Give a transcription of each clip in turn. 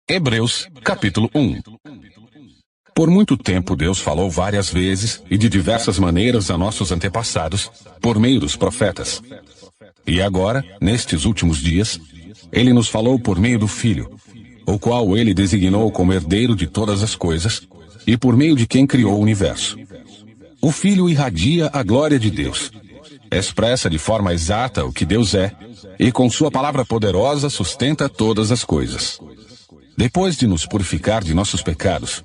Hebreus, capítulo 1. Por muito tempo Deus falou várias vezes e de diversas maneiras a nossos antepassados, por meio dos profetas. E agora, nestes últimos dias, Ele nos falou por meio do Filho, o qual Ele designou como herdeiro de todas as coisas, e por meio de quem criou o universo. O Filho irradia a glória de Deus, expressa de forma exata o que Deus é, e com sua palavra poderosa sustenta todas as coisas. Depois de nos purificar de nossos pecados,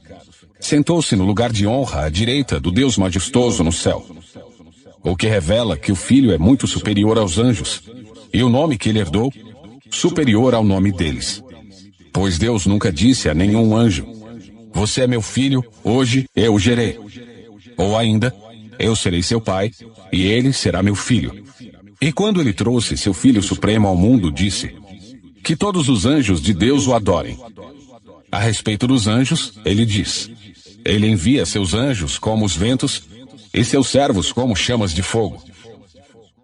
sentou-se no lugar de honra à direita do Deus majestoso no céu. O que revela que o Filho é muito superior aos anjos, e o nome que ele herdou, superior ao nome deles. Pois Deus nunca disse a nenhum anjo: "Você é meu filho, hoje eu o gerei." Ou ainda, "Eu serei seu pai, e ele será meu filho." E quando ele trouxe seu Filho Supremo ao mundo, disse: "Que todos os anjos de Deus o adorem." A respeito dos anjos, ele diz: "Ele envia seus anjos como os ventos, e seus servos como chamas de fogo."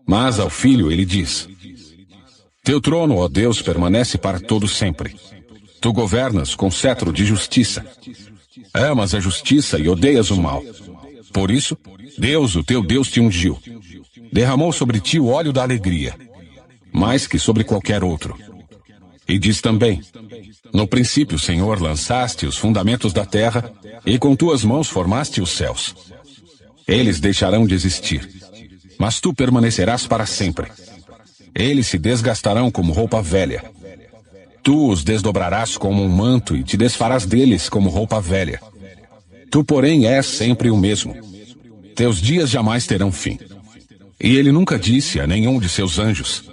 Mas ao Filho ele diz: "Teu trono, ó Deus, permanece para todo sempre. Tu governas com cetro de justiça. Amas a justiça e odeias o mal. Por isso, Deus, o teu Deus, te ungiu. Derramou sobre ti o óleo da alegria, mais que sobre qualquer outro." E diz também: "No princípio, Senhor, lançaste os fundamentos da terra, e com tuas mãos formaste os céus. Eles deixarão de existir, mas tu permanecerás para sempre. Eles se desgastarão como roupa velha. Tu os desdobrarás como um manto e te desfarás deles como roupa velha. Tu, porém, és sempre o mesmo. Teus dias jamais terão fim." E ele nunca disse a nenhum de seus anjos: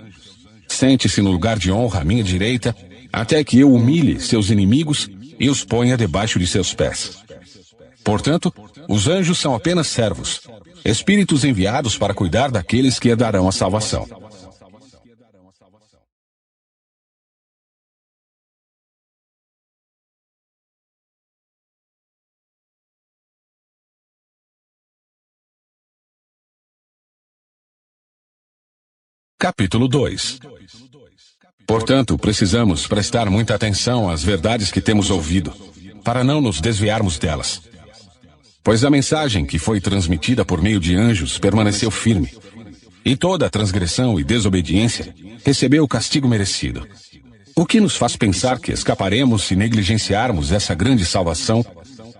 "Sente-se no lugar de honra à minha direita, até que eu humilhe seus inimigos e os ponha debaixo de seus pés." Portanto, os anjos são apenas servos, espíritos enviados para cuidar daqueles que herdarão a salvação. Capítulo 2. Portanto, precisamos prestar muita atenção às verdades que temos ouvido, para não nos desviarmos delas. Pois a mensagem que foi transmitida por meio de anjos permaneceu firme, e toda a transgressão e desobediência recebeu o castigo merecido. O que nos faz pensar que escaparemos se negligenciarmos essa grande salvação,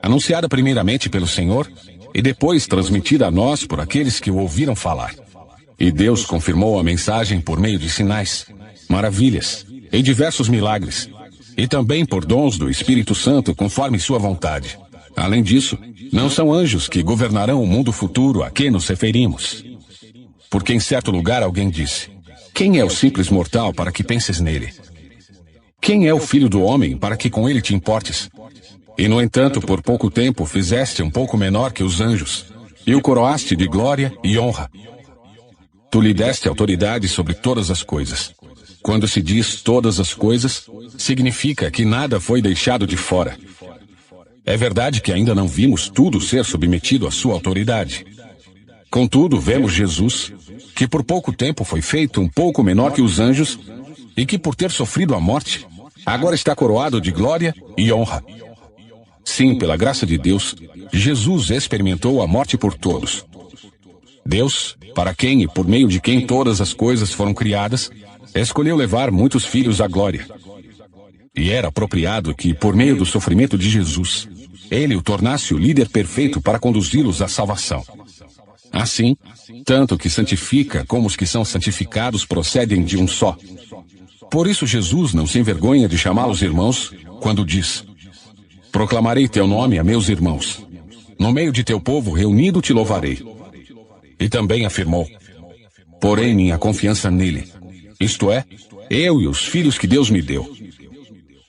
anunciada primeiramente pelo Senhor e depois transmitida a nós por aqueles que o ouviram falar. E Deus confirmou a mensagem por meio de sinais, maravilhas e diversos milagres, e também por dons do Espírito Santo conforme sua vontade. Além disso, não são anjos que governarão o mundo futuro a que nos referimos. Porque em certo lugar alguém disse: "Quem é o simples mortal para que penses nele? Quem é o filho do homem para que com ele te importes? E no entanto, por pouco tempo fizeste um pouco menor que os anjos, e o coroaste de glória e honra. Tu lhe deste autoridade sobre todas as coisas." Quando se diz todas as coisas, significa que nada foi deixado de fora. É verdade que ainda não vimos tudo ser submetido à sua autoridade. Contudo, vemos Jesus, que por pouco tempo foi feito um pouco menor que os anjos, e que por ter sofrido a morte, agora está coroado de glória e honra. Sim, pela graça de Deus, Jesus experimentou a morte por todos. Deus, para quem e por meio de quem todas as coisas foram criadas, escolheu levar muitos filhos à glória. E era apropriado que, por meio do sofrimento de Jesus, Ele o tornasse o líder perfeito para conduzi-los à salvação. Assim, tanto que santifica como os que são santificados procedem de um só. Por isso Jesus não se envergonha de chamá-los irmãos, quando diz: "Proclamarei teu nome a meus irmãos. No meio de teu povo reunido te louvarei." E também afirmou: "Porém minha confiança nele, isto é, eu e os filhos que Deus me deu."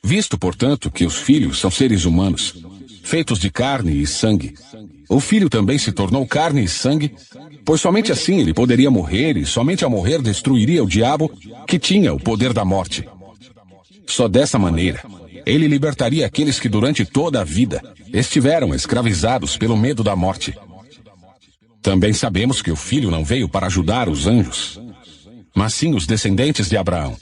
Visto, portanto, que os filhos são seres humanos, feitos de carne e sangue, o Filho também se tornou carne e sangue, pois somente assim ele poderia morrer, e somente ao morrer destruiria o diabo, que tinha o poder da morte. Só dessa maneira, ele libertaria aqueles que durante toda a vida estiveram escravizados pelo medo da morte. Também sabemos que o Filho não veio para ajudar os anjos, mas sim os descendentes de Abraão.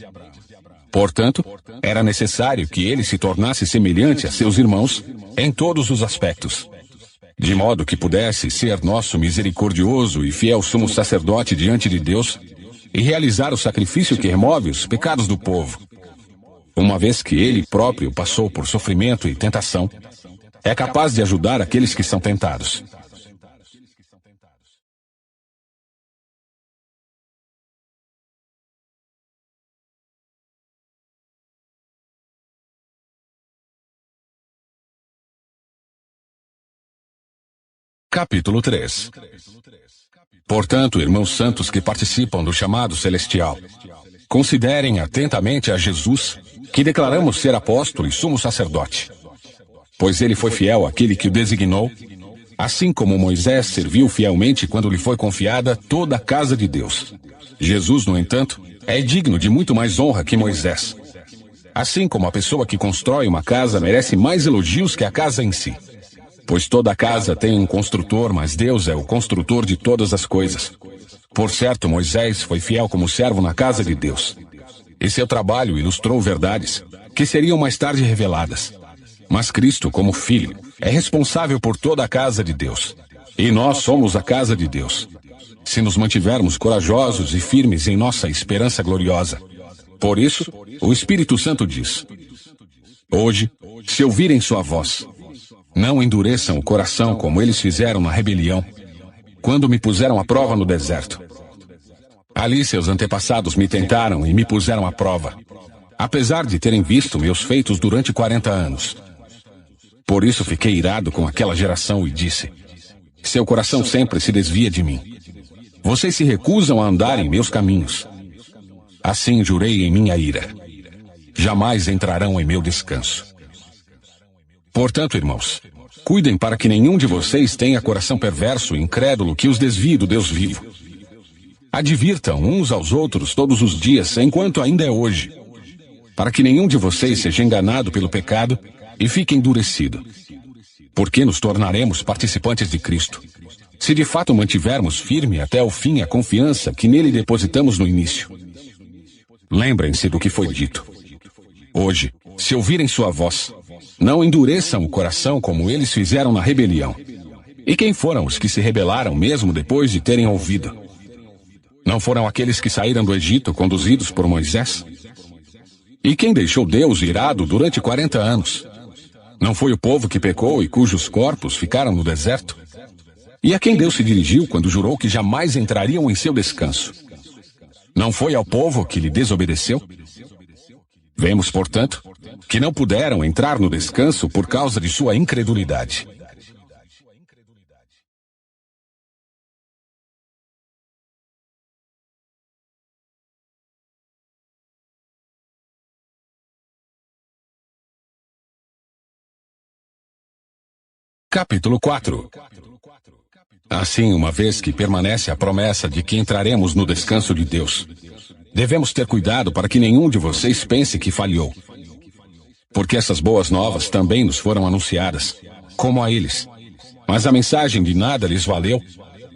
Portanto, era necessário que ele se tornasse semelhante a seus irmãos em todos os aspectos, de modo que pudesse ser nosso misericordioso e fiel sumo sacerdote diante de Deus e realizar o sacrifício que remove os pecados do povo. Uma vez que ele próprio passou por sofrimento e tentação, é capaz de ajudar aqueles que são tentados. Capítulo 3. Portanto, irmãos santos que participam do chamado celestial, considerem atentamente a Jesus, que declaramos ser apóstolo e sumo sacerdote. Pois ele foi fiel àquele que o designou, assim como Moisés serviu fielmente quando lhe foi confiada toda a casa de Deus. Jesus, no entanto, é digno de muito mais honra que Moisés. Assim como a pessoa que constrói uma casa merece mais elogios que a casa em si. Pois toda casa tem um construtor, mas Deus é o construtor de todas as coisas. Por certo, Moisés foi fiel como servo na casa de Deus. E seu trabalho ilustrou verdades que seriam mais tarde reveladas. Mas Cristo, como Filho, é responsável por toda a casa de Deus. E nós somos a casa de Deus, se nos mantivermos corajosos e firmes em nossa esperança gloriosa. Por isso, o Espírito Santo diz: hoje, se ouvirem sua voz, não endureçam o coração como eles fizeram na rebelião, quando me puseram à prova no deserto. Ali seus antepassados me tentaram e me puseram à prova, apesar de terem visto meus feitos durante 40 anos. Por isso fiquei irado com aquela geração e disse: seu coração sempre se desvia de mim. Vocês se recusam a andar em meus caminhos. Assim jurei em minha ira: jamais entrarão em meu descanso. Portanto, irmãos, cuidem para que nenhum de vocês tenha coração perverso e incrédulo que os desvie do Deus vivo. Advirtam uns aos outros todos os dias, enquanto ainda é hoje, para que nenhum de vocês seja enganado pelo pecado e fique endurecido. Porque nos tornaremos participantes de Cristo, se de fato mantivermos firme até o fim a confiança que nele depositamos no início. Lembrem-se do que foi dito. Hoje, se ouvirem sua voz, não endureçam o coração como eles fizeram na rebelião. E quem foram os que se rebelaram mesmo depois de terem ouvido? Não foram aqueles que saíram do Egito conduzidos por Moisés? E quem deixou Deus irado durante 40 anos? Não foi o povo que pecou e cujos corpos ficaram no deserto? E a quem Deus se dirigiu quando jurou que jamais entrariam em seu descanso? Não foi ao povo que lhe desobedeceu? Vemos, portanto, que não puderam entrar no descanso por causa de sua incredulidade. Capítulo 4. Assim, uma vez que permanece a promessa de que entraremos no descanso de Deus, devemos ter cuidado para que nenhum de vocês pense que falhou. Porque essas boas novas também nos foram anunciadas, como a eles. Mas a mensagem de nada lhes valeu,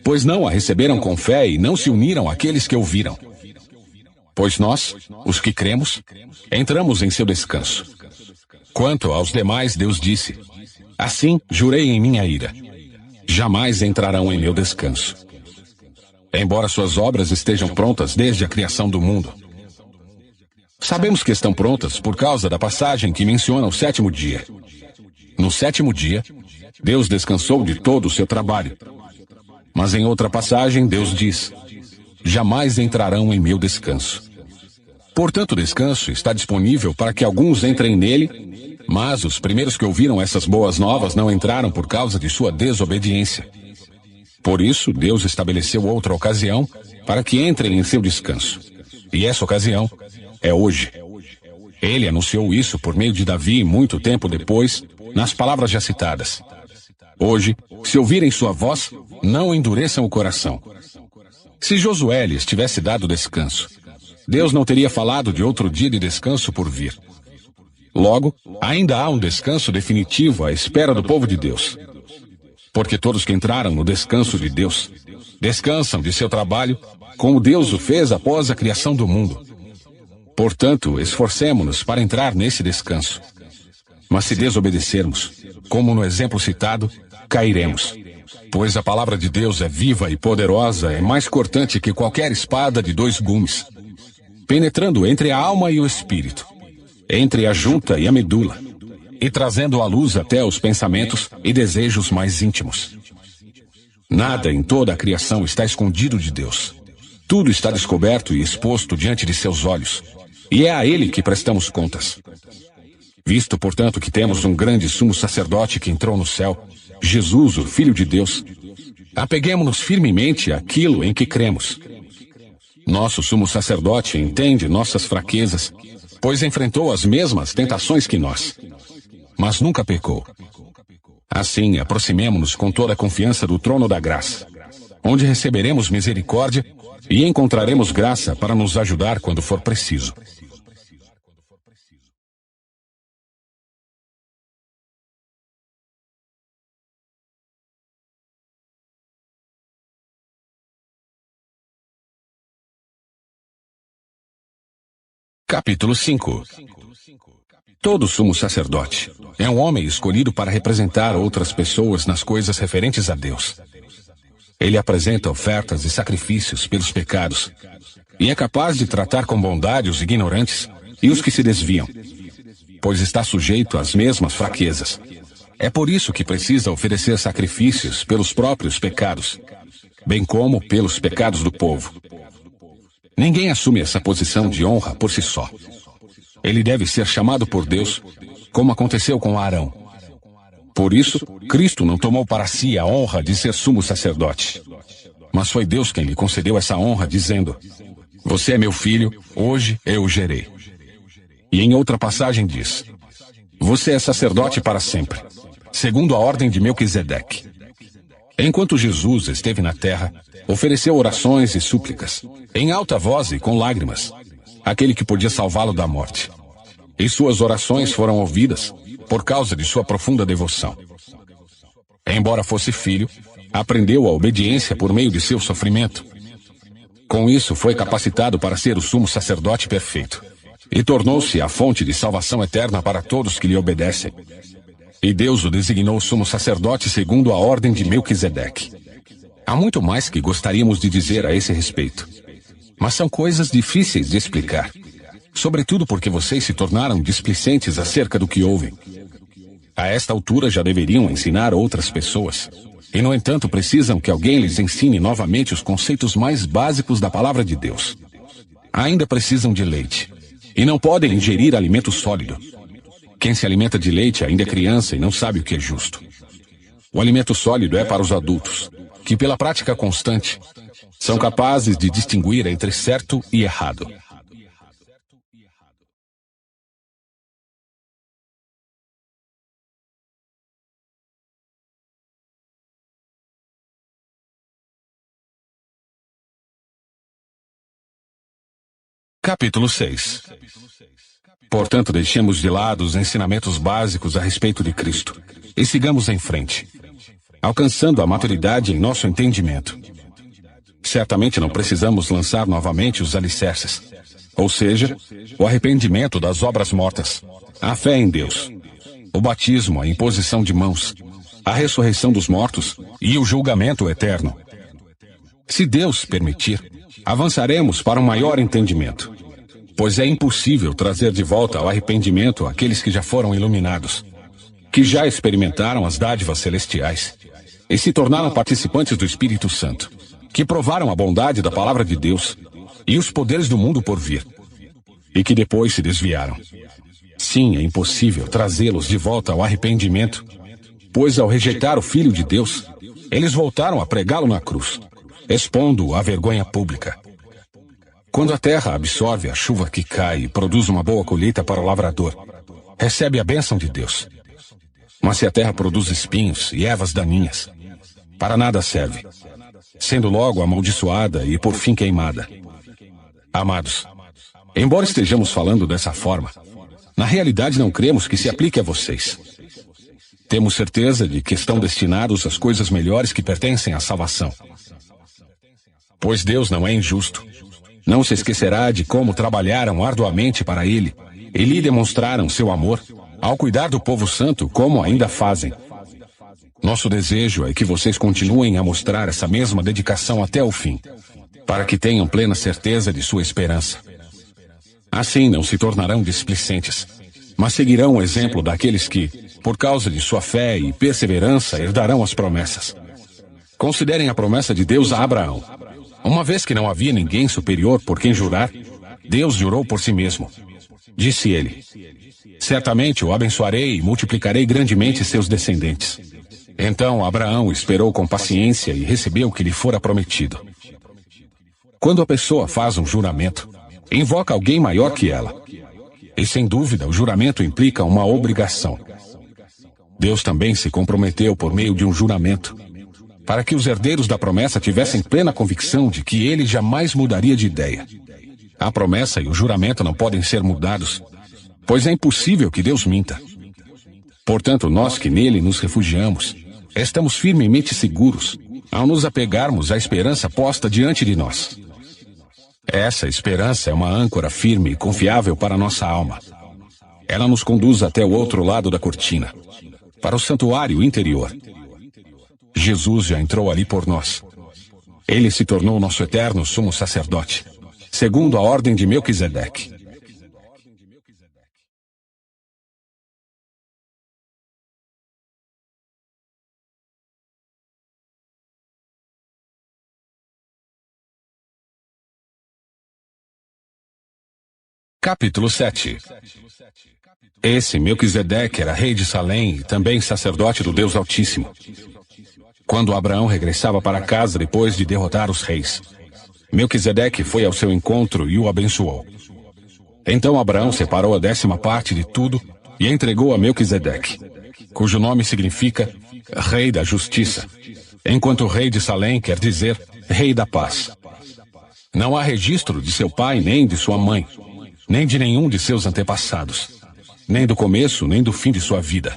pois não a receberam com fé e não se uniram àqueles que ouviram. Pois nós, os que cremos, entramos em seu descanso. Quanto aos demais, Deus disse: assim jurei em minha ira: jamais entrarão em meu descanso. Embora suas obras estejam prontas desde a criação do mundo. Sabemos que estão prontas por causa da passagem que menciona o sétimo dia. No sétimo dia, Deus descansou de todo o seu trabalho. Mas em outra passagem, Deus diz: jamais entrarão em meu descanso. Portanto, o descanso está disponível para que alguns entrem nele, mas os primeiros que ouviram essas boas novas não entraram por causa de sua desobediência. Por isso, Deus estabeleceu outra ocasião para que entrem em seu descanso. E essa ocasião é hoje. Ele anunciou isso por meio de Davi muito tempo depois, nas palavras já citadas. Hoje, se ouvirem sua voz, não endureçam o coração. Se Josué lhes tivesse dado descanso, Deus não teria falado de outro dia de descanso por vir. Logo, ainda há um descanso definitivo à espera do povo de Deus. Porque todos que entraram no descanso de Deus, descansam de seu trabalho, como Deus o fez após a criação do mundo. Portanto, esforcemo-nos para entrar nesse descanso. Mas se desobedecermos, como no exemplo citado, cairemos. Pois a palavra de Deus é viva e poderosa, é mais cortante que qualquer espada de 2 gumes, penetrando entre a alma e o espírito, entre a junta e a medula, e trazendo à luz até os pensamentos e desejos mais íntimos. Nada em toda a criação está escondido de Deus. Tudo está descoberto e exposto diante de seus olhos, e é a Ele que prestamos contas. Visto, portanto, que temos um grande sumo sacerdote que entrou no céu, Jesus, o Filho de Deus, apeguemo-nos firmemente àquilo em que cremos. Nosso sumo sacerdote entende nossas fraquezas, pois enfrentou as mesmas tentações que nós, mas nunca pecou. Assim, aproximemo-nos com toda a confiança do trono da graça, onde receberemos misericórdia e encontraremos graça para nos ajudar quando for preciso. Capítulo 5. Todo sumo sacerdote é um homem escolhido para representar outras pessoas nas coisas referentes a Deus. Ele apresenta ofertas e sacrifícios pelos pecados, e é capaz de tratar com bondade os ignorantes e os que se desviam, pois está sujeito às mesmas fraquezas. É por isso que precisa oferecer sacrifícios pelos próprios pecados, bem como pelos pecados do povo. Ninguém assume essa posição de honra por si só. Ele deve ser chamado por Deus, como aconteceu com Arão. Por isso, Cristo não tomou para si a honra de ser sumo sacerdote. Mas foi Deus quem lhe concedeu essa honra, dizendo: "Você é meu filho, hoje eu o gerei." E em outra passagem diz: "Você é sacerdote para sempre, segundo a ordem de Melquisedeque." Enquanto Jesus esteve na terra, ofereceu orações e súplicas, em alta voz e com lágrimas, àquele que podia salvá-lo da morte. E suas orações foram ouvidas por causa de sua profunda devoção. Embora fosse filho, aprendeu a obediência por meio de seu sofrimento. Com isso, foi capacitado para ser o sumo sacerdote perfeito, e tornou-se a fonte de salvação eterna para todos que lhe obedecem. E Deus o designou sumo sacerdote segundo a ordem de Melquisedeque. Há muito mais que gostaríamos de dizer a esse respeito, mas são coisas difíceis de explicar, sobretudo porque vocês se tornaram displicentes acerca do que ouvem. A esta altura já deveriam ensinar outras pessoas, e no entanto precisam que alguém lhes ensine novamente os conceitos mais básicos da palavra de Deus. Ainda precisam de leite, e não podem ingerir alimento sólido. Quem se alimenta de leite ainda é criança e não sabe o que é justo. O alimento sólido é para os adultos, que pela prática constante são capazes de distinguir entre certo e errado. Capítulo 6. Portanto, deixemos de lado os ensinamentos básicos a respeito de Cristo e sigamos em frente, alcançando a maturidade em nosso entendimento. Certamente não precisamos lançar novamente os alicerces, ou seja, o arrependimento das obras mortas, a fé em Deus, o batismo, a imposição de mãos, a ressurreição dos mortos e o julgamento eterno. Se Deus permitir, avançaremos para um maior entendimento, pois é impossível trazer de volta ao arrependimento aqueles que já foram iluminados, que já experimentaram as dádivas celestiais e se tornaram participantes do Espírito Santo, que provaram a bondade da palavra de Deus e os poderes do mundo por vir, e que depois se desviaram. Sim, é impossível trazê-los de volta ao arrependimento, pois ao rejeitar o Filho de Deus, eles voltaram a pregá-lo na cruz, expondo-o à vergonha pública. Quando a terra absorve a chuva que cai e produz uma boa colheita para o lavrador, recebe a bênção de Deus. Mas se a terra produz espinhos e ervas daninhas, para nada serve, sendo logo amaldiçoada e por fim queimada. Amados, embora estejamos falando dessa forma, na realidade não cremos que se aplique a vocês. Temos certeza de que estão destinados às coisas melhores que pertencem à salvação. Pois Deus não é injusto. Não se esquecerá de como trabalharam arduamente para ele e lhe demonstraram seu amor ao cuidar do povo santo, como ainda fazem. Nosso desejo é que vocês continuem a mostrar essa mesma dedicação até o fim, para que tenham plena certeza de sua esperança. Assim não se tornarão displicentes, mas seguirão o exemplo daqueles que, por causa de sua fé e perseverança, herdarão as promessas. Considerem a promessa de Deus a Abraão. Uma vez que não havia ninguém superior por quem jurar, Deus jurou por si mesmo. Disse ele: certamente o abençoarei e multiplicarei grandemente seus descendentes. Então Abraão esperou com paciência e recebeu o que lhe fora prometido. Quando a pessoa faz um juramento, invoca alguém maior que ela. E sem dúvida, o juramento implica uma obrigação. Deus também se comprometeu por meio de um juramento, para que os herdeiros da promessa tivessem plena convicção de que ele jamais mudaria de ideia. A promessa e o juramento não podem ser mudados, pois é impossível que Deus minta. Portanto, nós que nele nos refugiamos, estamos firmemente seguros ao nos apegarmos à esperança posta diante de nós. Essa esperança é uma âncora firme e confiável para nossa alma. Ela nos conduz até o outro lado da cortina, para o santuário interior. Jesus já entrou ali por nós. Ele se tornou nosso eterno sumo sacerdote, segundo a ordem de Melquisedeque. Capítulo 7. Esse Melquisedeque era rei de Salém e também sacerdote do Deus Altíssimo. Quando Abraão regressava para casa depois de derrotar os reis, Melquisedeque foi ao seu encontro e o abençoou. Então Abraão separou a 10ª parte de tudo e entregou a Melquisedeque, cujo nome significa Rei da Justiça, enquanto o rei de Salém quer dizer Rei da Paz. Não há registro de seu pai nem de sua mãe, nem de nenhum de seus antepassados, nem do começo, nem do fim de sua vida.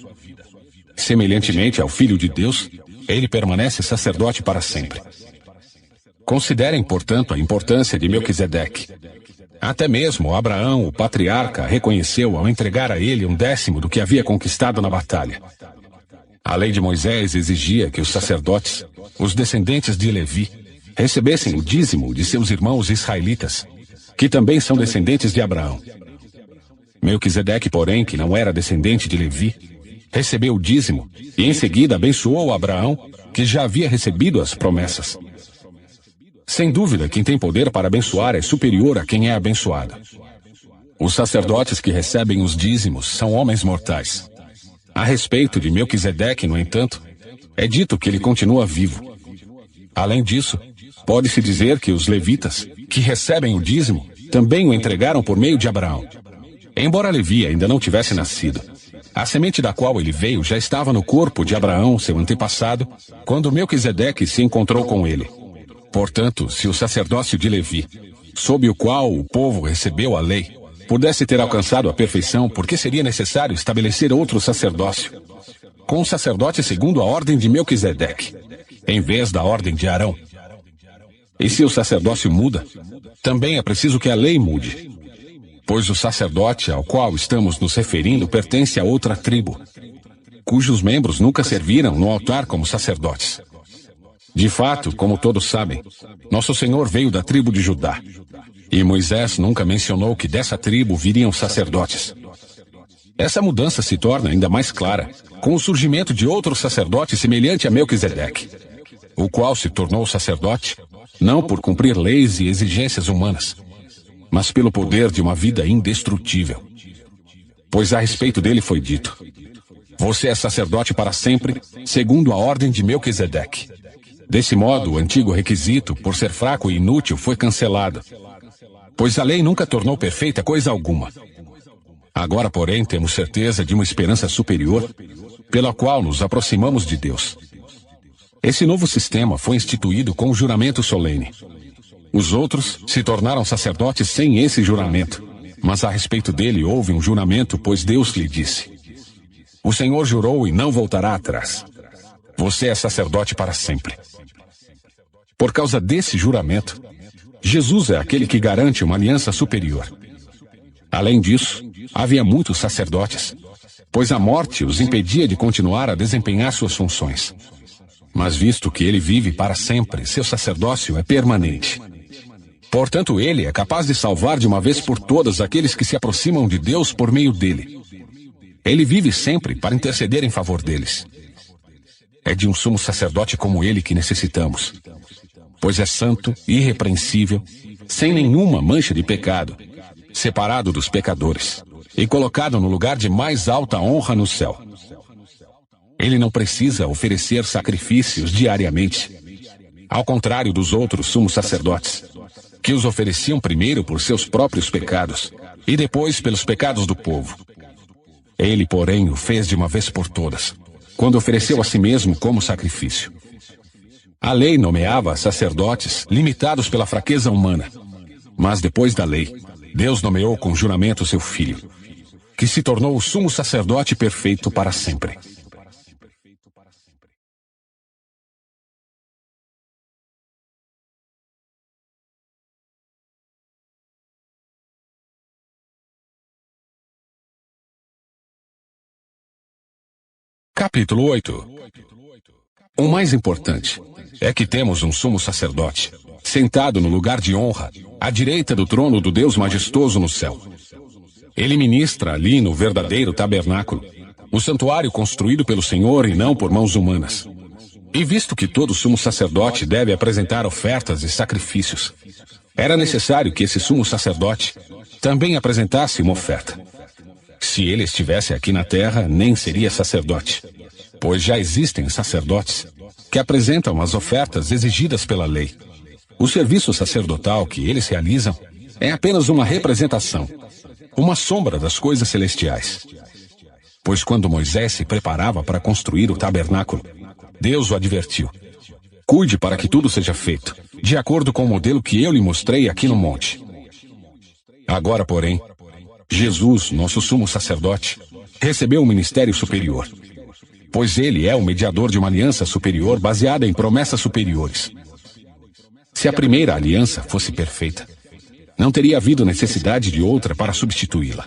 Semelhantemente ao Filho de Deus, ele permanece sacerdote para sempre. Considerem, portanto, a importância de Melquisedeque. Até mesmo Abraão, o patriarca, reconheceu ao entregar a ele 1/10 do que havia conquistado na batalha. A lei de Moisés exigia que os sacerdotes, os descendentes de Levi, recebessem o dízimo de seus irmãos israelitas, que também são descendentes de Abraão. Melquisedeque, porém, que não era descendente de Levi, recebeu o dízimo e em seguida abençoou Abraão, que já havia recebido as promessas. Sem dúvida, quem tem poder para abençoar é superior a quem é abençoado. Os sacerdotes que recebem os dízimos são homens mortais. A respeito de Melquisedeque, no entanto, é dito que ele continua vivo. Além disso, pode-se dizer que os levitas, que recebem o dízimo, também o entregaram por meio de Abraão. Embora Levi ainda não tivesse nascido, a semente da qual ele veio já estava no corpo de Abraão, seu antepassado, quando Melquisedeque se encontrou com ele. Portanto, se o sacerdócio de Levi, sob o qual o povo recebeu a lei, pudesse ter alcançado a perfeição, por que seria necessário estabelecer outro sacerdócio, com um sacerdote segundo a ordem de Melquisedeque, em vez da ordem de Arão? E se o sacerdócio muda, também é preciso que a lei mude, pois o sacerdote ao qual estamos nos referindo pertence a outra tribo, cujos membros nunca serviram no altar como sacerdotes. De fato, como todos sabem, nosso Senhor veio da tribo de Judá, e Moisés nunca mencionou que dessa tribo viriam sacerdotes. Essa mudança se torna ainda mais clara com o surgimento de outro sacerdote semelhante a Melquisedeque, o qual se tornou sacerdote não por cumprir leis e exigências humanas, mas pelo poder de uma vida indestrutível. Pois a respeito dele foi dito: você é sacerdote para sempre, segundo a ordem de Melquisedeque. Desse modo, o antigo requisito, por ser fraco e inútil, foi cancelado, pois a lei nunca tornou perfeita coisa alguma. Agora, porém, temos certeza de uma esperança superior, pela qual nos aproximamos de Deus. Esse novo sistema foi instituído com o juramento solene. Os outros se tornaram sacerdotes sem esse juramento, mas a respeito dele houve um juramento, pois Deus lhe disse: o Senhor jurou e não voltará atrás. Você é sacerdote para sempre. Por causa desse juramento, Jesus é aquele que garante uma aliança superior. Além disso, havia muitos sacerdotes, pois a morte os impedia de continuar a desempenhar suas funções. Mas visto que ele vive para sempre, seu sacerdócio é permanente. Portanto, ele é capaz de salvar de uma vez por todas aqueles que se aproximam de Deus por meio dele. Ele vive sempre para interceder em favor deles. É de um sumo sacerdote como ele que necessitamos, pois é santo, irrepreensível, sem nenhuma mancha de pecado, separado dos pecadores e colocado no lugar de mais alta honra no céu. Ele não precisa oferecer sacrifícios diariamente, ao contrário dos outros sumos sacerdotes, que os ofereciam primeiro por seus próprios pecados e depois pelos pecados do povo. Ele, porém, o fez de uma vez por todas, quando ofereceu a si mesmo como sacrifício. A lei nomeava sacerdotes limitados pela fraqueza humana, mas depois da lei, Deus nomeou com juramento seu Filho, que se tornou o sumo sacerdote perfeito para sempre. Capítulo 8. O mais importante é que temos um sumo sacerdote, sentado no lugar de honra, à direita do trono do Deus majestoso no céu. Ele ministra ali no verdadeiro tabernáculo, o santuário construído pelo Senhor e não por mãos humanas. E visto que todo sumo sacerdote deve apresentar ofertas e sacrifícios, era necessário que esse sumo sacerdote também apresentasse uma oferta. Se ele estivesse aqui na terra, nem seria sacerdote, pois já existem sacerdotes que apresentam as ofertas exigidas pela lei. O serviço sacerdotal que eles realizam é apenas uma representação, uma sombra das coisas celestiais. Pois quando Moisés se preparava para construir o tabernáculo, Deus o advertiu: cuide para que tudo seja feito, de acordo com o modelo que eu lhe mostrei aqui no monte. Agora, porém, Jesus, nosso sumo sacerdote, recebeu um ministério superior, pois ele é o mediador de uma aliança superior baseada em promessas superiores. Se a primeira aliança fosse perfeita, não teria havido necessidade de outra para substituí-la.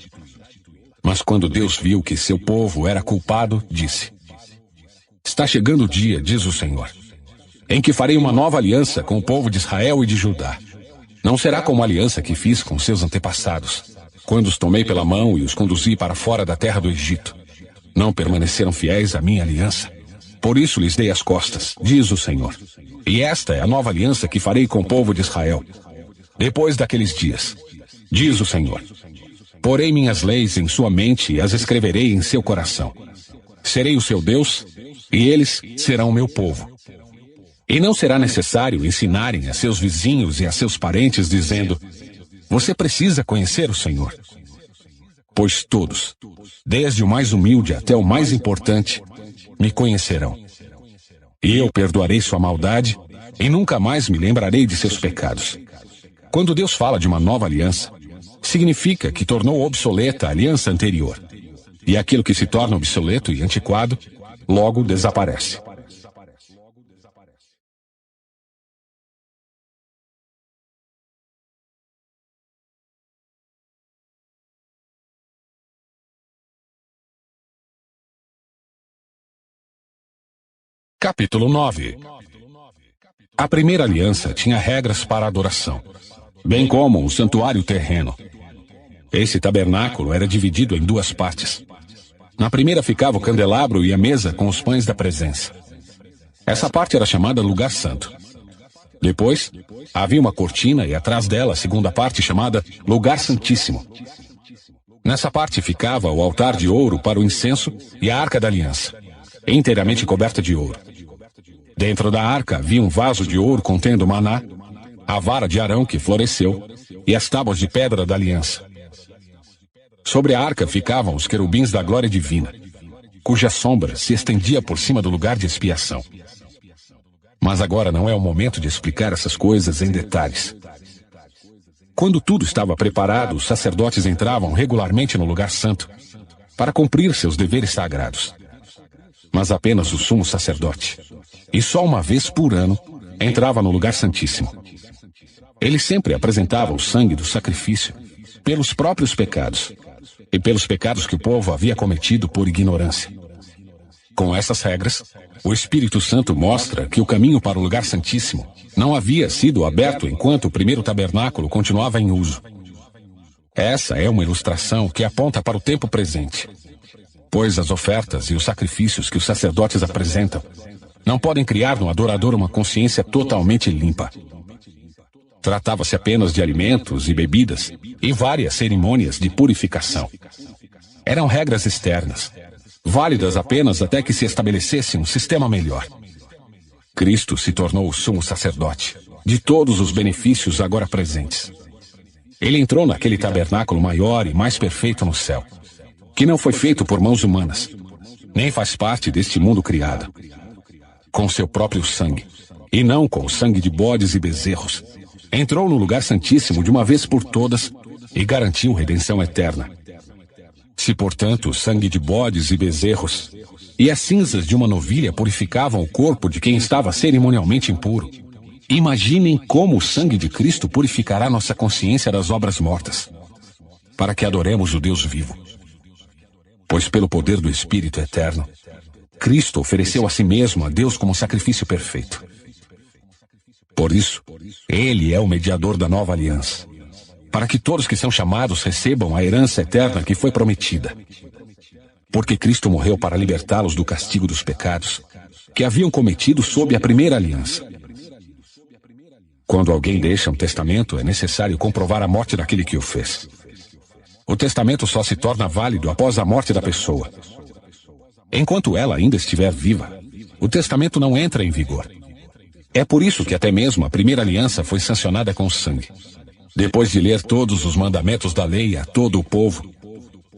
Mas quando Deus viu que seu povo era culpado, disse: está chegando o dia, diz o Senhor, em que farei uma nova aliança com o povo de Israel e de Judá. Não será como a aliança que fiz com seus antepassados, quando os tomei pela mão e os conduzi para fora da terra do Egito. Não permaneceram fiéis à minha aliança. Por isso lhes dei as costas, diz o Senhor. E esta é a nova aliança que farei com o povo de Israel. Depois daqueles dias, diz o Senhor, porei minhas leis em sua mente e as escreverei em seu coração. Serei o seu Deus, e eles serão o meu povo. E não será necessário ensinarem a seus vizinhos e a seus parentes, dizendo: você precisa conhecer o Senhor. Pois todos, desde o mais humilde até o mais importante, me conhecerão. E eu perdoarei sua maldade e nunca mais me lembrarei de seus pecados. Quando Deus fala de uma nova aliança, significa que tornou obsoleta a aliança anterior. E aquilo que se torna obsoleto e antiquado, logo desaparece. Capítulo 9. A primeira aliança tinha regras para a adoração, bem como um santuário terreno. Esse tabernáculo era dividido em duas partes. Na primeira ficava o candelabro e a mesa com os pães da presença. Essa parte era chamada Lugar Santo. Depois, havia uma cortina e atrás dela a segunda parte chamada Lugar Santíssimo. Nessa parte ficava o altar de ouro para o incenso e a Arca da Aliança, inteiramente coberta de ouro. Dentro da arca havia um vaso de ouro contendo maná, a vara de Arão que floresceu e as tábuas de pedra da aliança. Sobre a arca ficavam os querubins da glória divina, cuja sombra se estendia por cima do lugar de expiação. Mas agora não é o momento de explicar essas coisas em detalhes. Quando tudo estava preparado, os sacerdotes entravam regularmente no lugar santo para cumprir seus deveres sagrados. Mas apenas o sumo sacerdote, e só uma vez por ano, entrava no lugar santíssimo. Ele sempre apresentava o sangue do sacrifício pelos próprios pecados e pelos pecados que o povo havia cometido por ignorância. Com essas regras, o Espírito Santo mostra que o caminho para o lugar santíssimo não havia sido aberto enquanto o primeiro tabernáculo continuava em uso. Essa é uma ilustração que aponta para o tempo presente, pois as ofertas e os sacrifícios que os sacerdotes apresentam não podem criar no adorador uma consciência totalmente limpa. Tratava-se apenas de alimentos e bebidas e várias cerimônias de purificação. Eram regras externas, válidas apenas até que se estabelecesse um sistema melhor. Cristo se tornou o sumo sacerdote de todos os benefícios agora presentes. Ele entrou naquele tabernáculo maior e mais perfeito no céu, que não foi feito por mãos humanas, nem faz parte deste mundo criado, com seu próprio sangue, e não com o sangue de bodes e bezerros. Entrou no lugar santíssimo de uma vez por todas e garantiu redenção eterna. Se, portanto, o sangue de bodes e bezerros e as cinzas de uma novilha purificavam o corpo de quem estava cerimonialmente impuro, imaginem como o sangue de Cristo purificará nossa consciência das obras mortas, para que adoremos o Deus vivo. Pois pelo poder do Espírito eterno, Cristo ofereceu a si mesmo a Deus como sacrifício perfeito. Por isso, Ele é o mediador da nova aliança, para que todos que são chamados recebam a herança eterna que foi prometida. Porque Cristo morreu para libertá-los do castigo dos pecados que haviam cometido sob a primeira aliança. Quando alguém deixa um testamento, é necessário comprovar a morte daquele que o fez. O testamento só se torna válido após a morte da pessoa. Enquanto ela ainda estiver viva, o testamento não entra em vigor. É por isso que até mesmo a primeira aliança foi sancionada com sangue. Depois de ler todos os mandamentos da lei a todo o povo,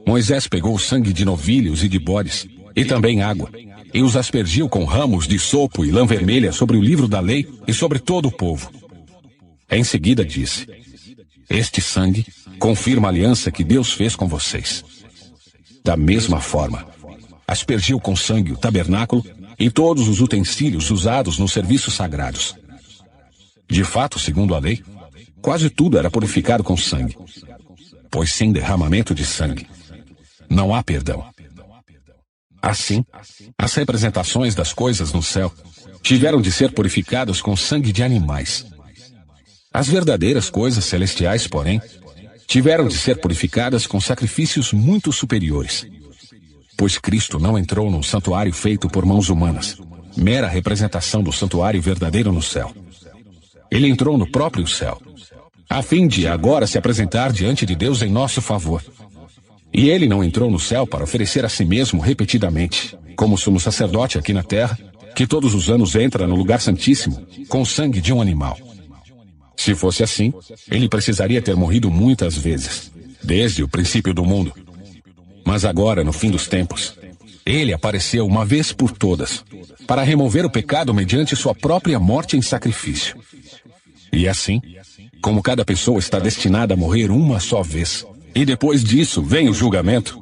Moisés pegou o sangue de novilhos e de bodes, e também água, e os aspergiu com ramos de sopo e lã vermelha sobre o livro da lei e sobre todo o povo. Em seguida disse: este sangue confirma a aliança que Deus fez com vocês. Da mesma forma, aspergiu com sangue o tabernáculo e todos os utensílios usados nos serviços sagrados. De fato, segundo a lei, quase tudo era purificado com sangue, pois sem derramamento de sangue não há perdão. Assim, as representações das coisas no céu tiveram de ser purificadas com sangue de animais. As verdadeiras coisas celestiais, porém, tiveram de ser purificadas com sacrifícios muito superiores. Pois Cristo não entrou num santuário feito por mãos humanas, mera representação do santuário verdadeiro no céu. Ele entrou no próprio céu, a fim de agora se apresentar diante de Deus em nosso favor. E ele não entrou no céu para oferecer a si mesmo repetidamente, como sumo sacerdote aqui na terra, que todos os anos entra no lugar santíssimo com o sangue de um animal. Se fosse assim, ele precisaria ter morrido muitas vezes, desde o princípio do mundo. Mas agora, no fim dos tempos, ele apareceu uma vez por todas, para remover o pecado mediante sua própria morte em sacrifício. E assim, como cada pessoa está destinada a morrer uma só vez, e depois disso vem o julgamento,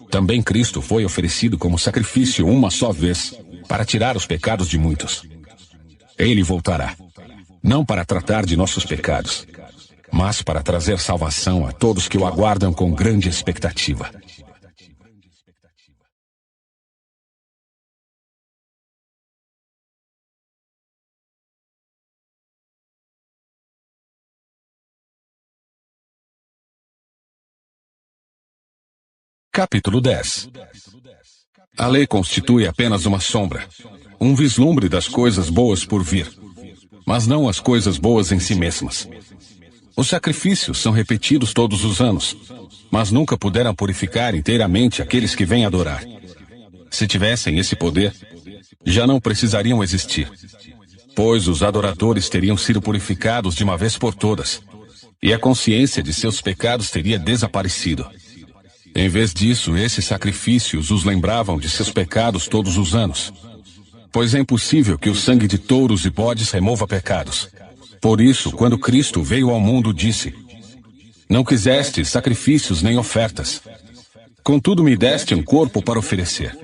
também Cristo foi oferecido como sacrifício uma só vez, para tirar os pecados de muitos. Ele voltará, não para tratar de nossos pecados, mas para trazer salvação a todos que o aguardam com grande expectativa. Capítulo 10. A lei constitui apenas uma sombra, um vislumbre das coisas boas por vir, mas não as coisas boas em si mesmas. Os sacrifícios são repetidos todos os anos, mas nunca puderam purificar inteiramente aqueles que vêm adorar. Se tivessem esse poder, já não precisariam existir, pois os adoradores teriam sido purificados de uma vez por todas, e a consciência de seus pecados teria desaparecido. Em vez disso, esses sacrifícios os lembravam de seus pecados todos os anos, pois é impossível que o sangue de touros e bodes remova pecados. Por isso, quando Cristo veio ao mundo, disse: não quiseste sacrifícios nem ofertas, contudo me deste um corpo para oferecer.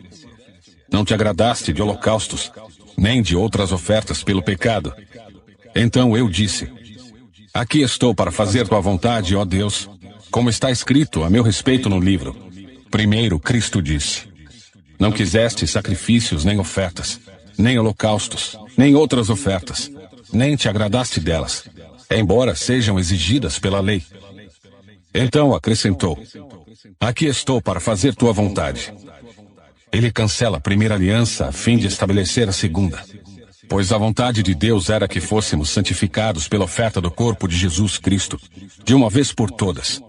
Não te agradaste de holocaustos, nem de outras ofertas pelo pecado. Então eu disse: Aqui estou para fazer tua vontade, ó Deus, como está escrito a meu respeito no livro. Primeiro, Cristo disse: Não quiseste sacrifícios nem ofertas, nem holocaustos, nem outras ofertas, nem te agradaste delas, embora sejam exigidas pela lei. Então acrescentou: Aqui estou para fazer tua vontade. Ele cancela a primeira aliança a fim de estabelecer a segunda. Pois a vontade de Deus era que fôssemos santificados pela oferta do corpo de Jesus Cristo, de uma vez por todas.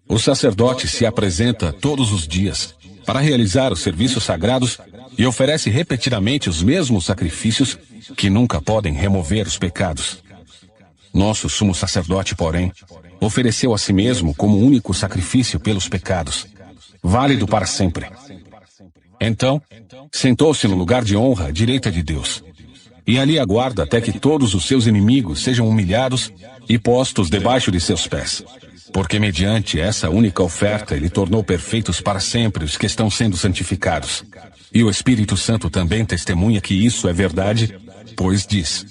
O sacerdote se apresenta todos os dias para realizar os serviços sagrados e oferece repetidamente os mesmos sacrifícios que nunca podem remover os pecados. Nosso sumo sacerdote, porém, ofereceu a si mesmo como único sacrifício pelos pecados, válido para sempre. Então, sentou-se no lugar de honra à direita de Deus, e ali aguarda até que todos os seus inimigos sejam humilhados e postos debaixo de seus pés. Porque mediante essa única oferta ele tornou perfeitos para sempre os que estão sendo santificados. E o Espírito Santo também testemunha que isso é verdade, pois diz: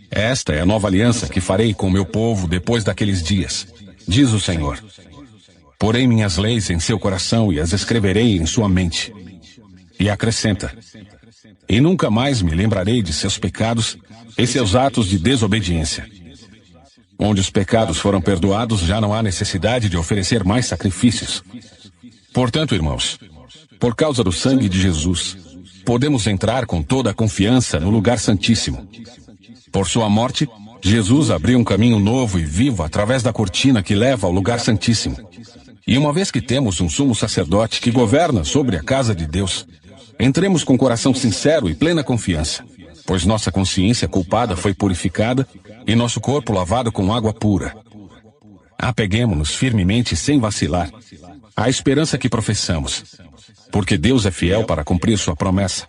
Esta é a nova aliança que farei com o meu povo depois daqueles dias, diz o Senhor. Porei minhas leis em seu coração e as escreverei em sua mente. E acrescenta: E nunca mais me lembrarei de seus pecados e seus atos de desobediência. Onde os pecados foram perdoados, já não há necessidade de oferecer mais sacrifícios. Portanto, irmãos, por causa do sangue de Jesus, podemos entrar com toda a confiança no lugar santíssimo. Por sua morte, Jesus abriu um caminho novo e vivo através da cortina que leva ao lugar santíssimo. E uma vez que temos um sumo sacerdote que governa sobre a casa de Deus, entremos com coração sincero e plena confiança, pois nossa consciência culpada foi purificada e nosso corpo lavado com água pura. Apeguemo-nos firmemente sem vacilar à esperança que professamos, porque Deus é fiel para cumprir sua promessa.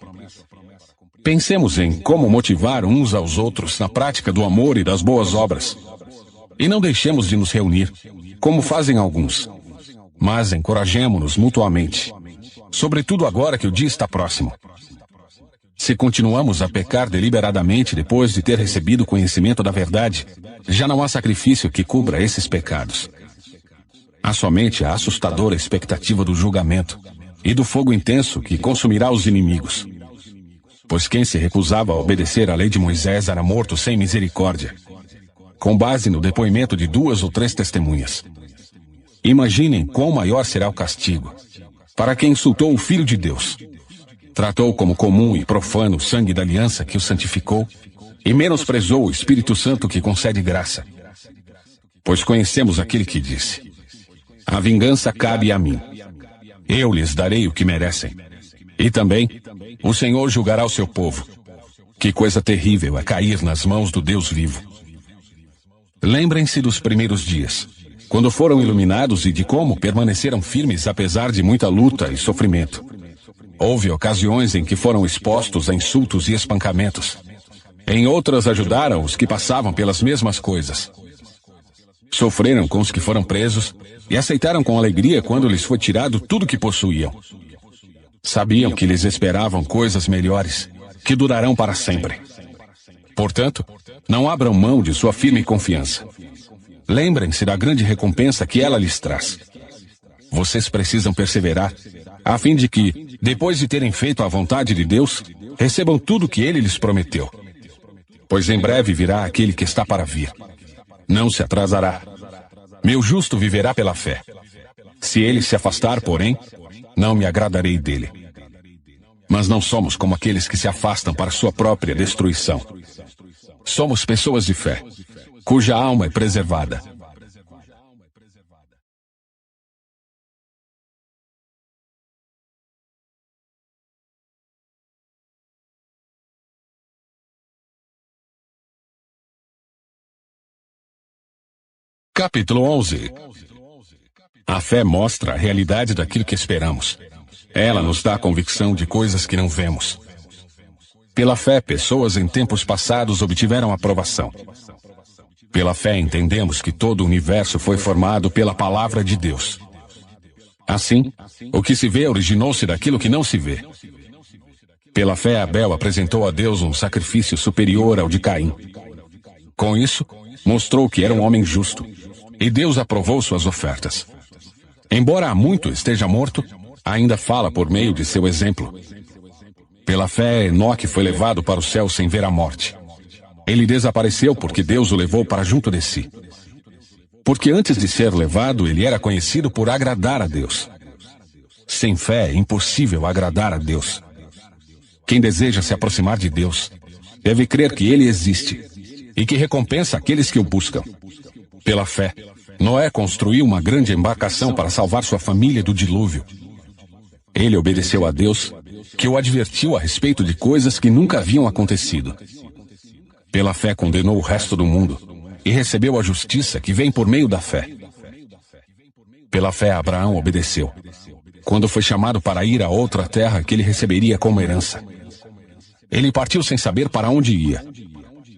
Pensemos em como motivar uns aos outros na prática do amor e das boas obras. E não deixemos de nos reunir, como fazem alguns, mas encorajemo-nos mutuamente, sobretudo agora que o dia está próximo. Se continuamos a pecar deliberadamente depois de ter recebido conhecimento da verdade, já não há sacrifício que cubra esses pecados. Há somente a assustadora expectativa do julgamento e do fogo intenso que consumirá os inimigos. Pois quem se recusava a obedecer à lei de Moisés era morto sem misericórdia, com base no depoimento de 2 ou 3 testemunhas. Imaginem quão maior será o castigo para quem insultou o Filho de Deus, tratou como comum e profano o sangue da aliança que o santificou e menosprezou o Espírito Santo que concede graça. Pois conhecemos aquele que disse: A vingança cabe a mim. Eu lhes darei o que merecem. E também, o Senhor julgará o seu povo. Que coisa terrível é cair nas mãos do Deus vivo. Lembrem-se dos primeiros dias, quando foram iluminados e de como permaneceram firmes apesar de muita luta e sofrimento. Houve ocasiões em que foram expostos a insultos e espancamentos. Em outras ajudaram os que passavam pelas mesmas coisas. Sofreram com os que foram presos e aceitaram com alegria quando lhes foi tirado tudo que possuíam. Sabiam que lhes esperavam coisas melhores, que durarão para sempre. Portanto, não abram mão de sua firme confiança. Lembrem-se da grande recompensa que ela lhes traz. Vocês precisam perseverar, a fim de que, depois de terem feito a vontade de Deus, recebam tudo o que Ele lhes prometeu. Pois em breve virá aquele que está para vir. Não se atrasará. Meu justo viverá pela fé. Se ele se afastar, porém, não me agradarei dele. Mas não somos como aqueles que se afastam para sua própria destruição. Somos pessoas de fé, cuja alma é preservada. Capítulo 11. A fé mostra a realidade daquilo que esperamos. Ela nos dá a convicção de coisas que não vemos. Pela fé, pessoas em tempos passados obtiveram aprovação. Pela fé, entendemos que todo o universo foi formado pela palavra de Deus. Assim, o que se vê originou-se daquilo que não se vê. Pela fé, Abel apresentou a Deus um sacrifício superior ao de Caim. Com isso, mostrou que era um homem justo, e Deus aprovou suas ofertas. Embora há muito esteja morto, ainda fala por meio de seu exemplo. Pela fé, Enoque foi levado para o céu sem ver a morte. Ele desapareceu porque Deus o levou para junto de si. Porque antes de ser levado, ele era conhecido por agradar a Deus. Sem fé é impossível agradar a Deus. Quem deseja se aproximar de Deus deve crer que Ele existe e que recompensa aqueles que o buscam. Pela fé, Noé construiu uma grande embarcação para salvar sua família do dilúvio. Ele obedeceu a Deus, que o advertiu a respeito de coisas que nunca haviam acontecido. Pela fé condenou o resto do mundo e recebeu a justiça que vem por meio da fé. Pela fé Abraão obedeceu, quando foi chamado para ir a outra terra que ele receberia como herança. Ele partiu sem saber para onde ia.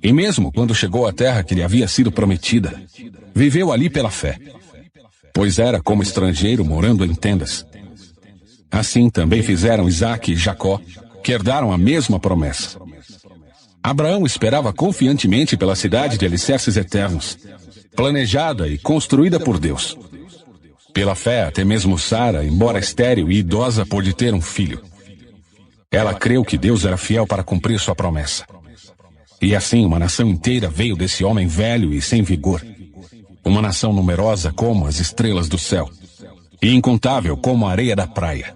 E mesmo quando chegou à terra que lhe havia sido prometida, viveu ali pela fé, pois era como estrangeiro morando em tendas. Assim também fizeram Isaque e Jacó, que herdaram a mesma promessa. Abraão esperava confiantemente pela cidade de alicerces eternos, planejada e construída por Deus. Pela fé, até mesmo Sara, embora estéril e idosa, pôde ter um filho. Ela creu que Deus era fiel para cumprir sua promessa. E assim uma nação inteira veio desse homem velho e sem vigor. Uma nação numerosa como as estrelas do céu, e incontável como a areia da praia.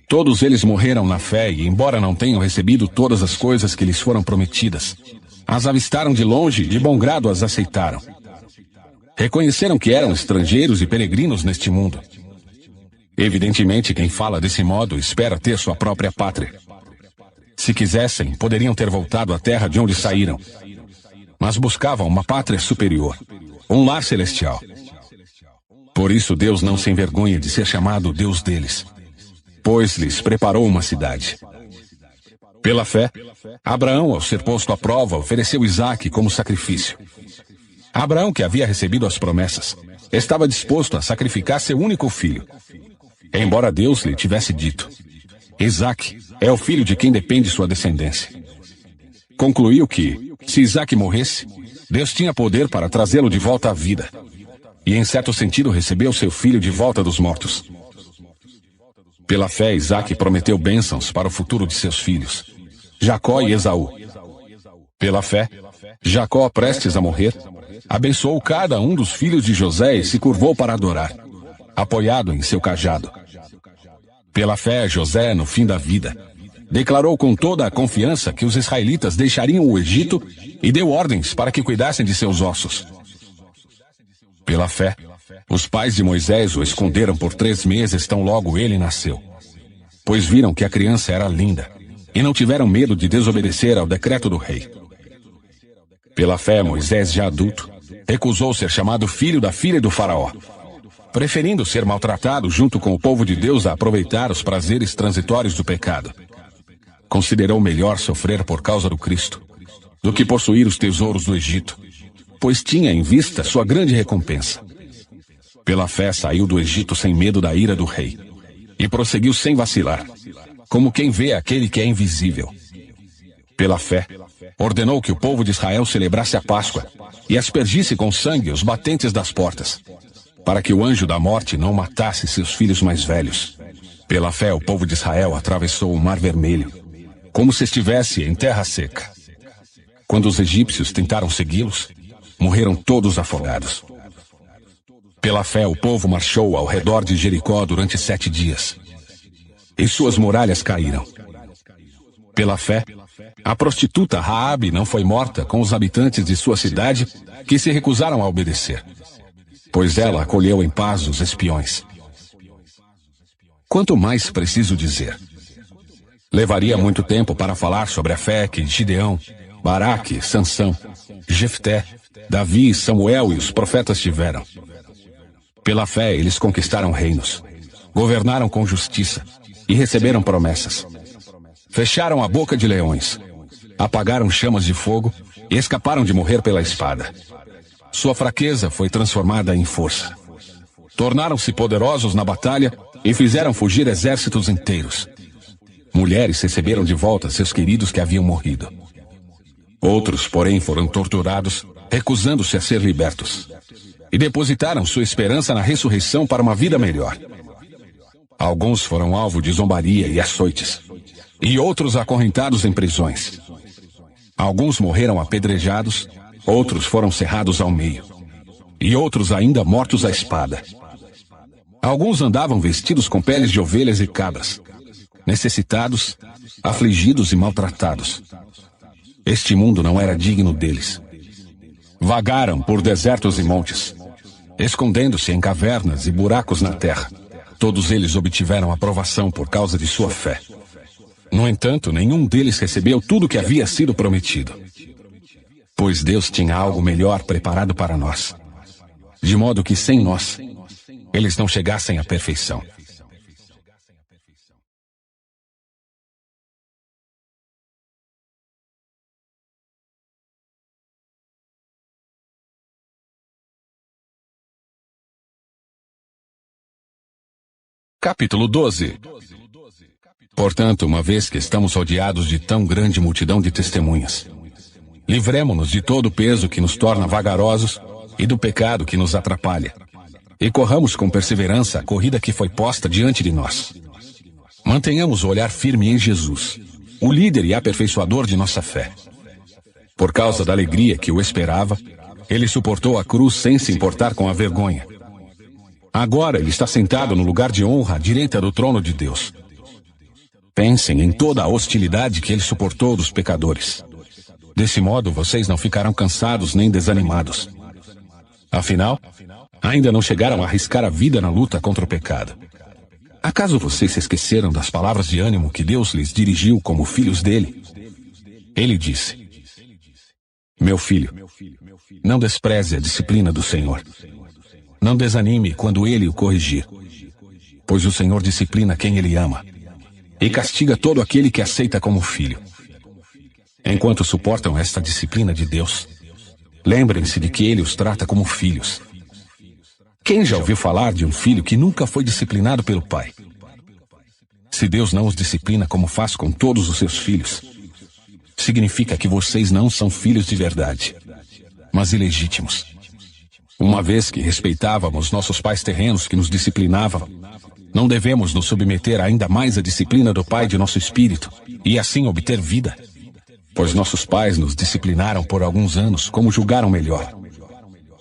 Todos eles morreram na fé e, embora não tenham recebido todas as coisas que lhes foram prometidas, as avistaram de longe e de bom grado as aceitaram. Reconheceram que eram estrangeiros e peregrinos neste mundo. Evidentemente, quem fala desse modo espera ter sua própria pátria. Se quisessem, poderiam ter voltado à terra de onde saíram. Mas buscavam uma pátria superior, um lar celestial. Por isso Deus não se envergonha de ser chamado Deus deles, pois lhes preparou uma cidade. Pela fé, Abraão, ao ser posto à prova, ofereceu Isaque como sacrifício. Abraão, que havia recebido as promessas, estava disposto a sacrificar seu único filho, embora Deus lhe tivesse dito: Isaque é o filho de quem depende sua descendência. Concluiu que, se Isaque morresse, Deus tinha poder para trazê-lo de volta à vida, e em certo sentido recebeu seu filho de volta dos mortos. Pela fé, Isaque prometeu bênçãos para o futuro de seus filhos, Jacó e Esaú. Pela fé, Jacó, prestes a morrer, abençoou cada um dos filhos de José e se curvou para adorar, apoiado em seu cajado. Pela fé, José, no fim da vida, declarou com toda a confiança que os israelitas deixariam o Egito e deu ordens para que cuidassem de seus ossos. Pela fé, os pais de Moisés o esconderam por 3 meses tão logo ele nasceu, pois viram que a criança era linda e não tiveram medo de desobedecer ao decreto do rei. Pela fé, Moisés, já adulto, recusou ser chamado filho da filha do faraó, preferindo ser maltratado junto com o povo de Deus a aproveitar os prazeres transitórios do pecado. Considerou melhor sofrer por causa do Cristo do que possuir os tesouros do Egito, pois tinha em vista sua grande recompensa. Pela fé saiu do Egito sem medo da ira do rei, e prosseguiu sem vacilar, como quem vê aquele que é invisível. Pela fé, ordenou que o povo de Israel celebrasse a Páscoa e aspergisse com sangue os batentes das portas, para que o anjo da morte não matasse seus filhos mais velhos. Pela fé, o povo de Israel atravessou o Mar Vermelho, como se estivesse em terra seca. Quando os egípcios tentaram segui-los, morreram todos afogados. Pela fé, o povo marchou ao redor de Jericó durante 7 dias, e suas muralhas caíram. Pela fé, a prostituta Raabe não foi morta com os habitantes de sua cidade que se recusaram a obedecer, pois ela acolheu em paz os espiões. Quanto mais preciso dizer? Levaria muito tempo para falar sobre a fé que Gideão, Baraque, Sansão, Jefté, Davi, Samuel e os profetas tiveram. Pela fé, eles conquistaram reinos, governaram com justiça e receberam promessas. Fecharam a boca de leões, apagaram chamas de fogo e escaparam de morrer pela espada. Sua fraqueza foi transformada em força. Tornaram-se poderosos na batalha e fizeram fugir exércitos inteiros. Mulheres receberam de volta seus queridos que haviam morrido. Outros, porém, foram torturados, recusando-se a ser libertos, e depositaram sua esperança na ressurreição para uma vida melhor. Alguns foram alvo de zombaria e açoites, e outros acorrentados em prisões. Alguns morreram apedrejados, outros foram cerrados ao meio, e outros ainda mortos à espada. Alguns andavam vestidos com peles de ovelhas e cabras, necessitados, afligidos e maltratados. Este mundo não era digno deles. Vagaram por desertos e montes, escondendo-se em cavernas e buracos na terra. Todos eles obtiveram aprovação por causa de sua fé. No entanto, nenhum deles recebeu tudo o que havia sido prometido, pois Deus tinha algo melhor preparado para nós, de modo que sem nós, eles não chegassem à perfeição. Capítulo 12. Portanto, uma vez que estamos rodeados de tão grande multidão de testemunhas, livremo-nos de todo o peso que nos torna vagarosos e do pecado que nos atrapalha, e corramos com perseverança a corrida que foi posta diante de nós. Mantenhamos o olhar firme em Jesus, o líder e aperfeiçoador de nossa fé. Por causa da alegria que o esperava, ele suportou a cruz sem se importar com a vergonha. Agora ele está sentado no lugar de honra à direita do trono de Deus. Pensem em toda a hostilidade que ele suportou dos pecadores. Desse modo, vocês não ficarão cansados nem desanimados. Afinal, ainda não chegaram a arriscar a vida na luta contra o pecado. Acaso vocês se esqueceram das palavras de ânimo que Deus lhes dirigiu como filhos dele? Ele disse: Meu filho, não despreze a disciplina do Senhor. Não desanime quando ele o corrigir, pois o Senhor disciplina quem ele ama e castiga todo aquele que aceita como filho. Enquanto suportam esta disciplina de Deus, lembrem-se de que ele os trata como filhos. Quem já ouviu falar de um filho que nunca foi disciplinado pelo pai? Se Deus não os disciplina como faz com todos os seus filhos, significa que vocês não são filhos de verdade, mas ilegítimos. Uma vez que respeitávamos nossos pais terrenos que nos disciplinavam, não devemos nos submeter ainda mais à disciplina do Pai de nosso espírito e assim obter vida. Pois nossos pais nos disciplinaram por alguns anos como julgaram melhor.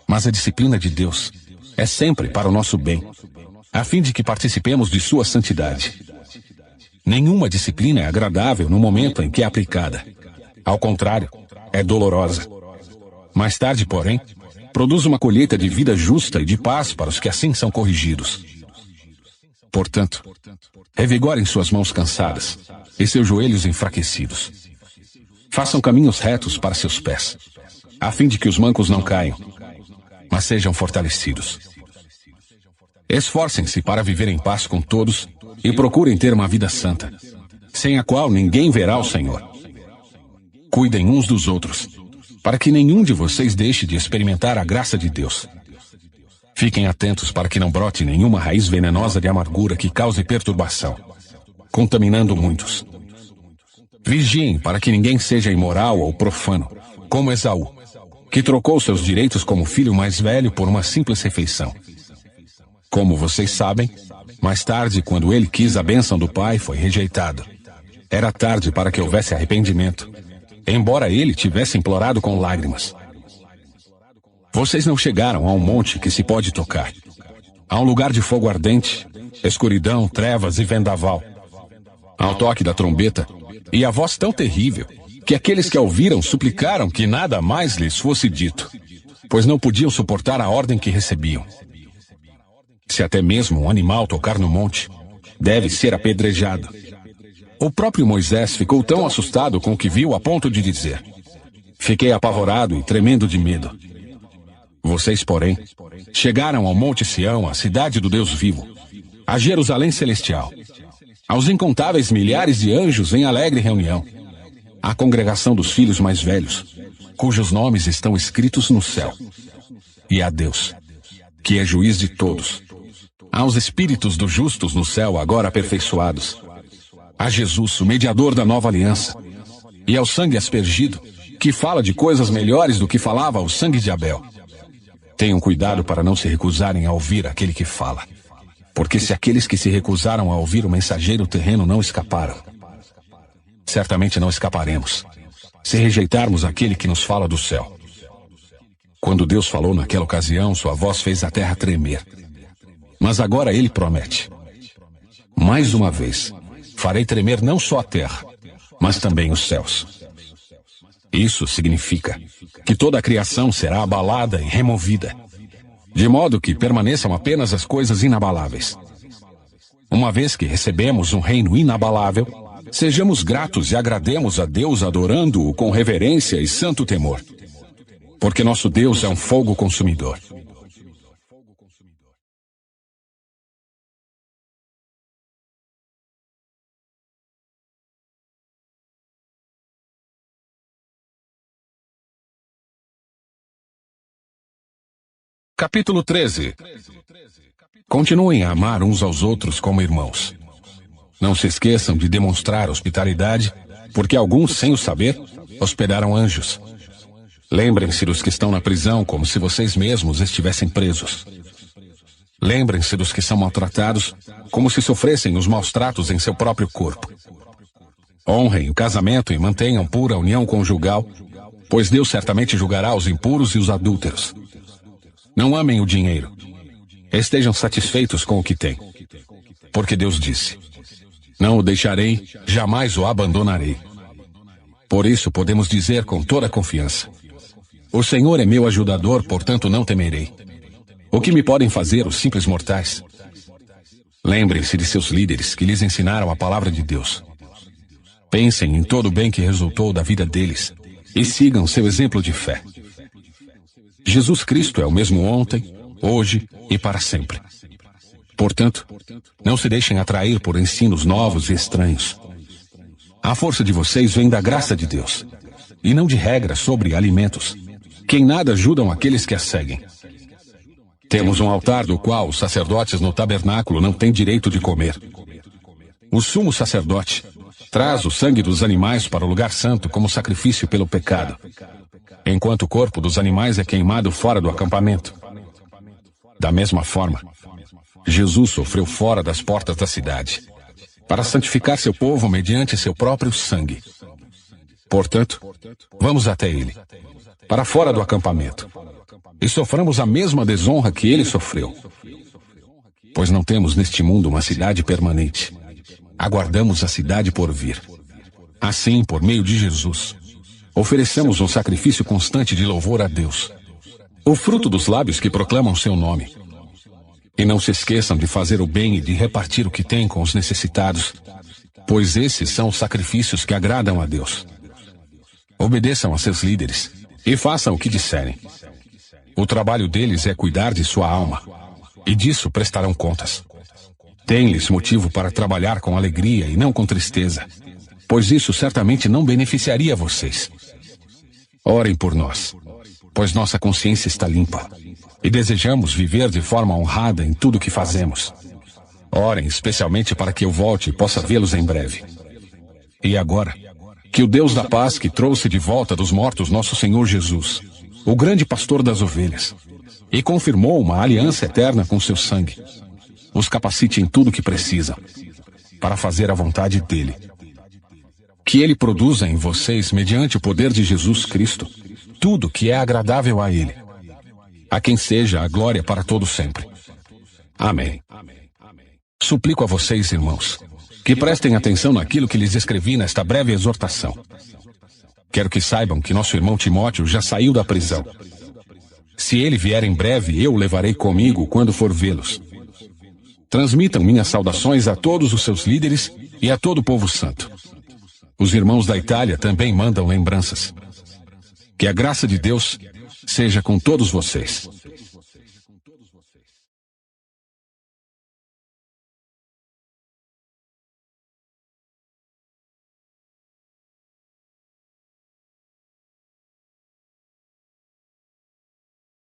Mas a disciplina de Deus é sempre para o nosso bem, a fim de que participemos de sua santidade. Nenhuma disciplina é agradável no momento em que é aplicada. Ao contrário, é dolorosa. Mais tarde, porém, produz uma colheita de vida justa e de paz para os que assim são corrigidos. Portanto, revigorem suas mãos cansadas e seus joelhos enfraquecidos. Façam caminhos retos para seus pés, a fim de que os mancos não caiam, mas sejam fortalecidos. Esforcem-se para viver em paz com todos e procurem ter uma vida santa, sem a qual ninguém verá o Senhor. Cuidem uns dos outros, para que nenhum de vocês deixe de experimentar a graça de Deus. Fiquem atentos para que não brote nenhuma raiz venenosa de amargura que cause perturbação, contaminando muitos. Vigiem para que ninguém seja imoral ou profano, como Esaú, que trocou seus direitos como filho mais velho por uma simples refeição. Como vocês sabem, mais tarde, quando ele quis a bênção do pai, foi rejeitado. Era tarde para que houvesse arrependimento, embora ele tivesse implorado com lágrimas. Vocês não chegaram a um monte que se pode tocar, a um lugar de fogo ardente, escuridão, trevas e vendaval, ao toque da trombeta e a voz tão terrível que aqueles que a ouviram suplicaram que nada mais lhes fosse dito, pois não podiam suportar a ordem que recebiam. Se até mesmo um animal tocar no monte, deve ser apedrejado. O próprio Moisés ficou tão assustado com o que viu a ponto de dizer: Fiquei apavorado e tremendo de medo. Vocês, porém, chegaram ao Monte Sião, a cidade do Deus vivo, a Jerusalém celestial, aos incontáveis milhares de anjos em alegre reunião, à congregação dos filhos mais velhos, cujos nomes estão escritos no céu, e a Deus, que é juiz de todos, aos espíritos dos justos no céu agora aperfeiçoados, a Jesus, o mediador da nova aliança, e ao sangue aspergido, que fala de coisas melhores do que falava o sangue de Abel. Tenham cuidado para não se recusarem a ouvir aquele que fala. Porque se aqueles que se recusaram a ouvir o mensageiro terreno não escaparam, certamente não escaparemos, se rejeitarmos aquele que nos fala do céu. Quando Deus falou naquela ocasião, sua voz fez a terra tremer. Mas agora ele promete: mais uma vez, farei tremer não só a terra, mas também os céus. Isso significa que toda a criação será abalada e removida, de modo que permaneçam apenas as coisas inabaláveis. Uma vez que recebemos um reino inabalável, sejamos gratos e agrademos a Deus adorando-o com reverência e santo temor. Porque nosso Deus é um fogo consumidor. Capítulo 13. Continuem a amar uns aos outros como irmãos. Não se esqueçam de demonstrar hospitalidade, porque alguns, sem o saber, hospedaram anjos. Lembrem-se dos que estão na prisão como se vocês mesmos estivessem presos. Lembrem-se dos que são maltratados como se sofressem os maus tratos em seu próprio corpo. Honrem o casamento e mantenham pura a união conjugal, pois Deus certamente julgará os impuros e os adúlteros. Não amem o dinheiro. Estejam satisfeitos com o que têm. Porque Deus disse: não o deixarei, jamais o abandonarei. Por isso podemos dizer com toda a confiança: o Senhor é meu ajudador, portanto não temerei. O que me podem fazer os simples mortais? Lembrem-se de seus líderes que lhes ensinaram a palavra de Deus. Pensem em todo o bem que resultou da vida deles e sigam seu exemplo de fé. Jesus Cristo é o mesmo ontem, hoje e para sempre. Portanto, não se deixem atrair por ensinos novos e estranhos. A força de vocês vem da graça de Deus, e não de regras sobre alimentos, que em nada ajudam aqueles que a seguem. Temos um altar do qual os sacerdotes no tabernáculo não têm direito de comer. O sumo sacerdote traz o sangue dos animais para o lugar santo como sacrifício pelo pecado, enquanto o corpo dos animais é queimado fora do acampamento. Da mesma forma, Jesus sofreu fora das portas da cidade, para santificar seu povo mediante seu próprio sangue. Portanto, vamos até ele, para fora do acampamento, e soframos a mesma desonra que ele sofreu. Pois não temos neste mundo uma cidade permanente. Aguardamos a cidade por vir. Assim, por meio de Jesus, oferecemos um sacrifício constante de louvor a Deus, o fruto dos lábios que proclamam seu nome. E não se esqueçam de fazer o bem e de repartir o que têm com os necessitados, pois esses são os sacrifícios que agradam a Deus. Obedeçam a seus líderes e façam o que disserem. O trabalho deles é cuidar de sua alma, e disso prestarão contas. Deem-lhes motivo para trabalhar com alegria e não com tristeza, pois isso certamente não beneficiaria vocês. Orem por nós, pois nossa consciência está limpa, e desejamos viver de forma honrada em tudo o que fazemos. Orem especialmente para que eu volte e possa vê-los em breve. E agora, que o Deus da paz que trouxe de volta dos mortos nosso Senhor Jesus, o grande pastor das ovelhas, e confirmou uma aliança eterna com seu sangue, os capacite em tudo o que precisam, para fazer a vontade dele. Que ele produza em vocês, mediante o poder de Jesus Cristo, tudo que é agradável a ele, a quem seja a glória para todo sempre. Amém. Suplico a vocês, irmãos, que prestem atenção naquilo que lhes escrevi nesta breve exortação. Quero que saibam que nosso irmão Timóteo já saiu da prisão. Se ele vier em breve, eu o levarei comigo quando for vê-los. Transmitam minhas saudações a todos os seus líderes e a todo o povo santo. Os irmãos da Itália também mandam lembranças. Que a graça de Deus seja com todos vocês.